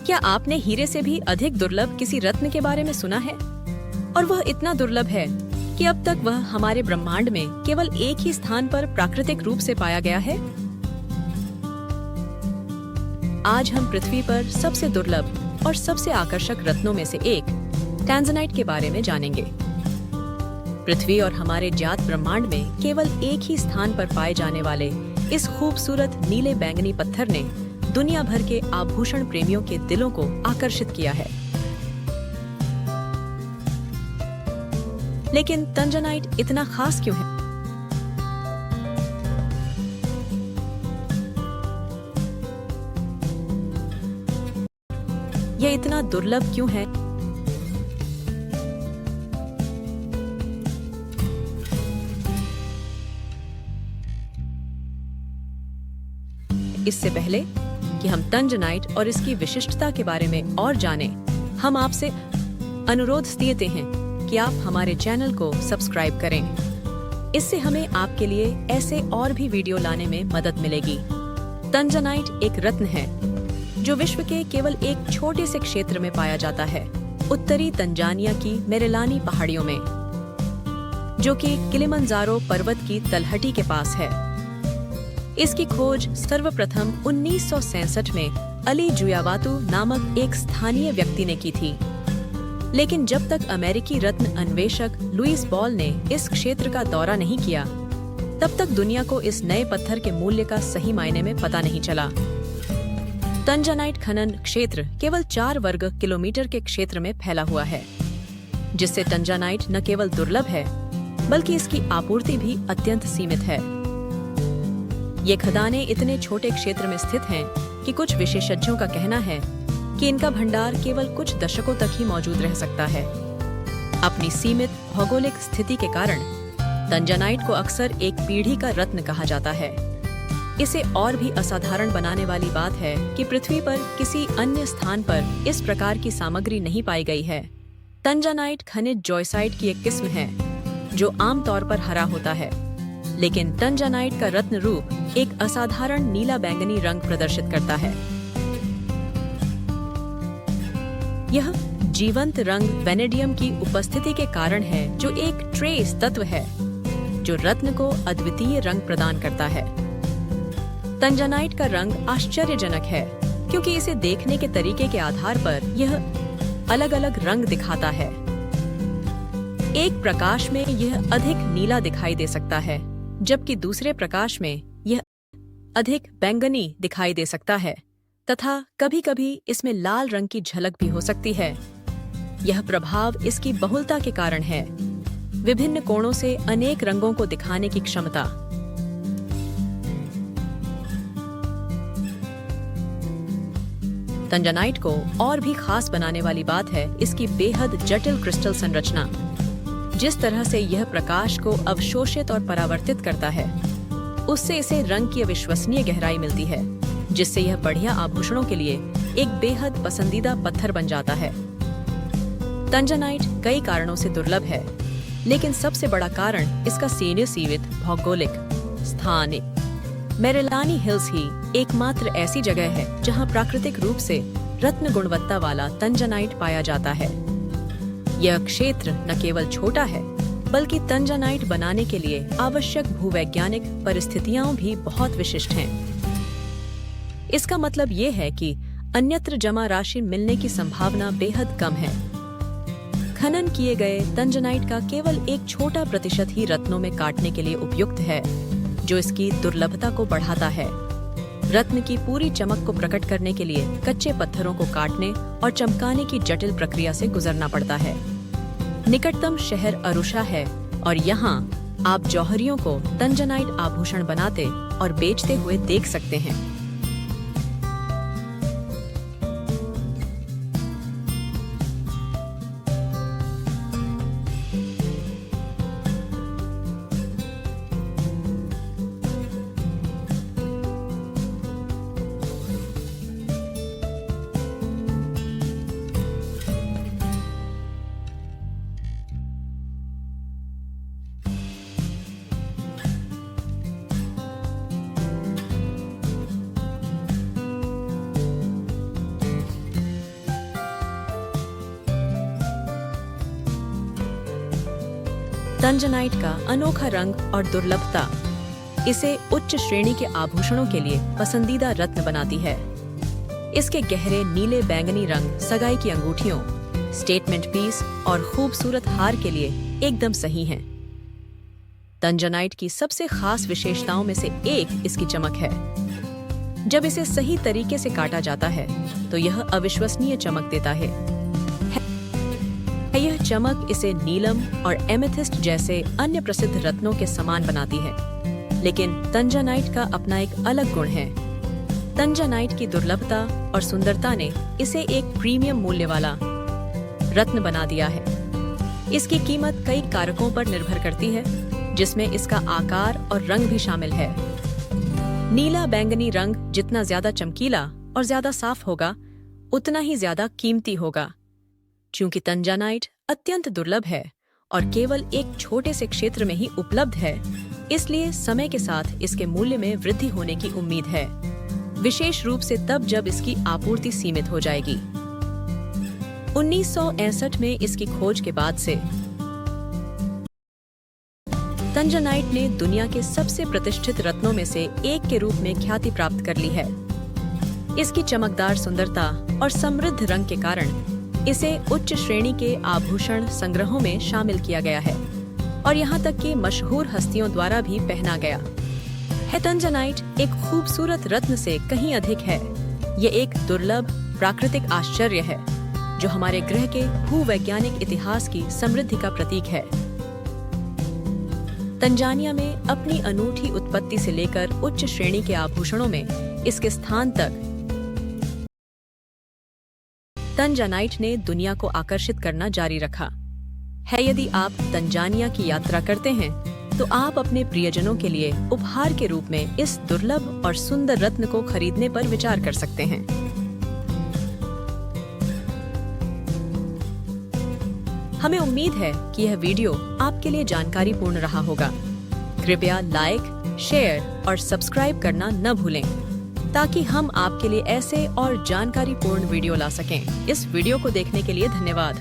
क्या आपने हीरे से भी अधिक दुर्लभ किसी रत्न के बारे में सुना है? और वह इतना दुर्लभ है कि अब तक वह हमारे ब्रह्मांड में केवल एक ही स्थान पर प्राकृतिक रूप से पाया गया है। आज हम पृथ्वी पर सबसे दुर्लभ और सबसे आकर्षक रत्नों में से एक टैंजनाइट के बारे में जानेंगे। पृथ्वी और हमारे ज्ञात ब्रह्मांड में केवल एक ही स्थान पर पाए जाने वाले इस खूबसूरत नीले बैंगनी पत्थर ने दुनिया भर के आभूषण प्रेमियों के दिलों को आकर्षित किया है। लेकिन टैंजनाइट इतना खास क्यों है? यह इतना दुर्लभ क्यों है? इससे पहले कि हम टैंजनाइट और इसकी विशिष्टता के बारे में और जानें, हम आपसे अनुरोध देते हैं कि आप हमारे चैनल को सब्सक्राइब करें। इससे हमें आपके लिए ऐसे और भी वीडियो लाने में मदद मिलेगी। टैंजनाइट एक रत्न है जो विश्व के केवल एक छोटे से क्षेत्र में पाया जाता है, उत्तरी तंजानिया की मेरेलानी पहाड़ियों में, जो कि किलिमंजारो पर्वत की तलहटी के पास है। इसकी खोज सर्वप्रथम 1967 में अली जुयावातु नामक एक स्थानीय व्यक्ति ने की थी। लेकिन जब तक अमेरिकी रत्न अन्वेषक लुइस बॉल ने इस क्षेत्र का दौरा नहीं किया, तब तक दुनिया को इस नए पत्थर के मूल्य का सही मायने में पता नहीं चला। टैंजनाइट खनन क्षेत्र केवल 4 वर्ग किलोमीटर के क्षेत्र में फैला हुआ है, जिससे टैंजनाइट न केवल दुर्लभ है, बल्कि इसकी आपूर्ति भी अत्यंत सीमित है। ये खदानें इतने छोटे क्षेत्र में स्थित हैं कि कुछ विशेषज्ञों का कहना है कि इनका भंडार केवल कुछ दशकों तक ही मौजूद रह सकता है। अपनी सीमित भौगोलिक स्थिति के कारण टैंजनाइट को अक्सर एक पीढ़ी का रत्न कहा जाता है। इसे और भी असाधारण बनाने वाली बात है कि पृथ्वी पर किसी अन्य स्थान पर इस प्रकार की सामग्री नहीं पाई गई है। टैंजनाइट खनिज जॉयसाइट की एक किस्म है जो आमतौर पर हरा होता है, लेकिन टैंजनाइट का रत्न रूप एक असाधारण नीला बैंगनी रंग प्रदर्शित करता है। यह जीवंत रंग वेनेडियम की उपस्थिति के कारण है, जो एक ट्रेस तत्व है जो रत्न को अद्वितीय रंग प्रदान करता है। टैंजनाइट का रंग आश्चर्यजनक है क्योंकि इसे देखने के तरीके के आधार पर यह अलग अलग रंग दिखाता है। एक प्रकाश में यह अधिक नीला दिखाई दे सकता है, जबकि दूसरे प्रकाश में यह अधिक बैंगनी दिखाई दे सकता है, तथा कभी-कभी इसमें लाल रंग की झलक भी हो सकती है। यह प्रभाव इसकी बहुलता के कारण है, विभिन्न कोणों से अनेक रंगों को दिखाने की क्षमता। टैंजनाइट को और भी खास बनाने वाली बात है इसकी बेहद जटिल क्रिस्टल संरचना। जिस तरह से यह प्रकाश को अवशोषित और परावर्तित करता है, उससे इसे रंग की अविश्वसनीय गहराई मिलती है, जिससे यह बढ़िया आभूषणों के लिए एक बेहद पसंदीदा पत्थर बन जाता है। टैंजनाइट कई कारणों से दुर्लभ है, लेकिन सबसे बड़ा कारण इसका सीमित भौगोलिक स्थान। मेरेलानी हिल्स ही एकमात्र ऐसी जगह है जहां प्राकृतिक रूप से रत्न गुणवत्ता वाला टैंजनाइट पाया जाता है। यह क्षेत्र न केवल छोटा है, बल्कि टैंजनाइट बनाने के लिए आवश्यक भूवैज्ञानिक परिस्थितियां भी बहुत विशिष्ट हैं। इसका मतलब ये है कि अन्यत्र जमा राशि मिलने की संभावना बेहद कम है। खनन किए गए टैंजनाइट का केवल एक छोटा प्रतिशत ही रत्नों में काटने के लिए उपयुक्त है, जो इसकी दुर्लभता को बढ़ाता है। रत्न की पूरी चमक को प्रकट करने के लिए कच्चे पत्थरों को काटने और चमकाने की जटिल प्रक्रिया से गुजरना पड़ता है। निकटतम शहर अरुषा है और यहाँ आप जौहरियों को टैंजनाइट आभूषण बनाते और बेचते हुए देख सकते हैं। तंजनाइट का अनोखा रंग और दुर्लभता इसे उच्च श्रेणी के आभूषणों के लिए पसंदीदा रत्न बनाती है। इसके गहरे नीले बैंगनी रंग सगाई की अंगूठियों, स्टेटमेंट पीस और खूबसूरत हार के लिए एकदम सही हैं। तंजनाइट की सबसे खास विशेषताओं में से एक इसकी चमक है। जब इसे सही तरीके से काटा जाता है तो यह अविश्वसनीय चमक देता है। यह चमक इसे नीलम और एमेथिस्ट जैसे अन्य प्रसिद्ध रत्नों के समान बनाती है। लेकिन तंजनाइट का अपना एक अलग गुण है। तंजनाइट की दुर्लभता और सुंदरता ने इसे एक प्रीमियम मूल्य वाला रत्न बना दिया है। इसकी कीमत कई कारकों पर निर्भर करती है, जिसमें इसका आकार और रंग भी शामिल है। नीला बैंगनी रंग जितना ज्यादा चमकीला और ज्यादा साफ होगा, उतना ही ज्यादा कीमती होगा। चूंकि तंजनाइट अत्यंत दुर्लभ है और केवल एक छोटे से क्षेत्र में ही उपलब्ध है, इसलिए समय के साथ इसके मूल्य में वृद्धि होने की उम्मीद है, विशेष रूप से तब जब इसकी आपूर्ति सीमित हो जाएगी। 1961 में इसकी खोज के बाद से तंजनाइट ने दुनिया के सबसे प्रतिष्ठित रत्नों में से एक के रूप में ख्याति प्राप्त कर ली है। इसकी चमकदार सुंदरता और समृद्ध रंग के कारण इसे उच्च श्रेणी के आभूषण संग्रहों में शामिल किया गया है और यहाँ तक कि मशहूर हस्तियों द्वारा भी पहना गया है। तंजनाइट एक खूबसूरत रत्न से कहीं अधिक है। ये एक दुर्लभ प्राकृतिक आश्चर्य है जो हमारे ग्रह के भूवैज्ञानिक इतिहास की समृद्धि का प्रतीक है। तंजानिया में अपनी अनूठी उत्पत्ति से लेकर उच्च श्रेणी के आभूषणों में इसके स्थान तक तंजनाइट ने दुनिया को आकर्षित करना जारी रखा है। यदि आप तंजानिया की यात्रा करते हैं तो आप अपने प्रियजनों के लिए उपहार के रूप में इस दुर्लभ और सुंदर रत्न को खरीदने पर विचार कर सकते हैं। हमें उम्मीद है कि यह वीडियो आपके लिए जानकारीपूर्ण रहा होगा। कृपया लाइक, शेयर और सब्सक्राइब करना न भूलें ताकि हम आपके लिए ऐसे और जानकारीपूर्ण वीडियो ला सकें। इस वीडियो को देखने के लिए धन्यवाद।